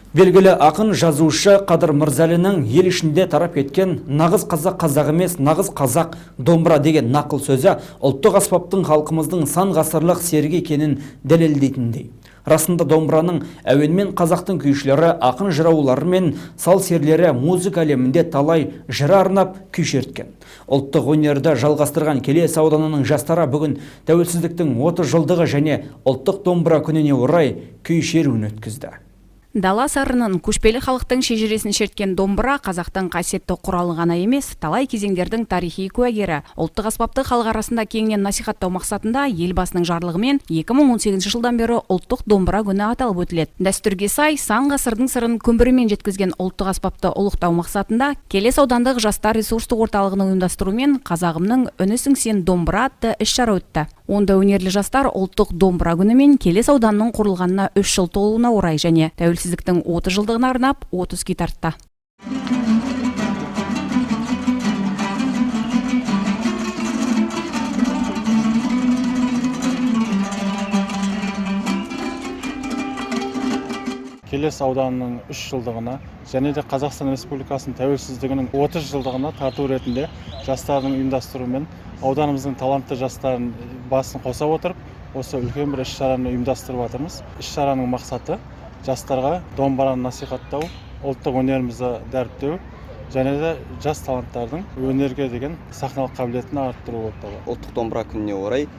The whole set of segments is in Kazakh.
Белгілі ақын жазушы Қадыр Мырзалиннің ел ішінде тарап кеткен «Нағыз қазақ қазақ емес, нағыз қазақ домбыра» деген нақыл сөзі ұлттық аспаптың халқымыздың сан ғасырлық серігі екенін дәлелдейтіндей. Расында домбыраның әуенмен қазақтың күйшілері, ақын жыраулары мен сал серлері музыка әлемінде талай жыр арнап күй шерткен. Ұлттық өнерді жалғастырған Келес ауданының жастары бүгін тәуелсіздіктің 30 жылдығы және ұлттық домбыра күніне орай күй шеруін өткізді. Дала сарынын көшпелі халықтың шежіресін шерткен домбыра қазақтың қасиетті құралы ғана емес, талай кезеңдердің тарихи куәгері. Ұлттық аспапты халық арасында кеңінен насихаттау мақсатында елбасының жарлығымен 2018 жылдан бері ұлттық домбыра күні аталып өтіледі. Дәстүрге сай, сан ғасырдың сырын көмбірімен жеткізген ұлттық аспапты ұлықтау мақсатында Келес аудандық жастар ресурстық орталығының ұйымдастыруымен «Қазағымның үнісің сен домбыра» атты іс-шара өтті. Онда өнерлі жастар ұлттық домбыра күні мен Келес ауданының құрылғанына 3 жыл толуына орай және тәуелсіздіктің 30 жылдығына арнап 30 күй тартты. Келес ауданының 3 жылдығына және де Қазақстан Республикасының тәуелсіздігінің 30 жылдығына тарту ретінде жастардың ұйымдастыруымен ауданымыздың талантты жастарын басын қоса отырып, осы үлкен бір іс-шараны ұйымдастырып жатырмыз. Іс-шараның мақсаты жастарға домбыраны насихаттау, ұлттық өнерімізді дәріптеу және де жас таланттардың өнерге деген сахналық қабілетін арттыру болып табылады. Ұлттық домбыра күніне орай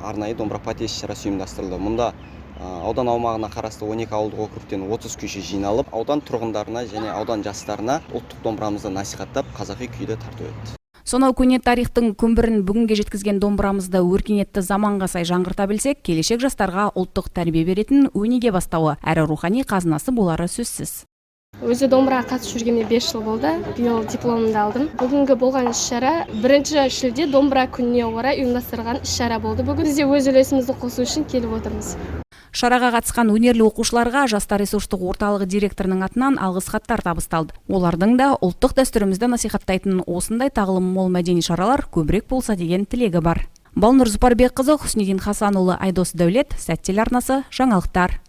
арнайы домбыра пати іс-шарасы ұйымдастырылды. Мұнда аудан аумағына қарасты 12 ауылдық округтен 30 күйші жиналып, аудан тұрғындарына және аудан жастарына ұлттық домбырамызды насихаттап, қазақи күйді тарту етті. Сонау көне тарихтың күмбірін бүгінге жеткізген домбырамызды өркениетті заманға сай жаңғырта білсек, келешек жастарға ұлттық тәрбие беретін өнеге бастауы әрі рухани қазынасы болары сөзсіз. Өзі домбыраға қатысып жүргеніме 5 жыл болды. Биыл дипломымды алдым. Бүгінгі болған іс-шара 1 шілде домбыра күніне орай ұйымдастырылған іс-шара болды. Бүгін бізде өз үлесімізді қосу үшін келіп отырмыз. Шараға қатысқан өнерлі оқушыларға жастар ресурстық орталығы директорының атынан алғыс хаттар табысталды. Олардың да ұлттық дәстүрімізді насихаттайтын осындай тағылым мол мәдени шаралар көбірек болса деген тілегі бар. Балнұр Зұпарбекқызы, Хуснидин Хасанұлы, Айдос Дәулет, Сәт телеарнасы, жаңалықтар.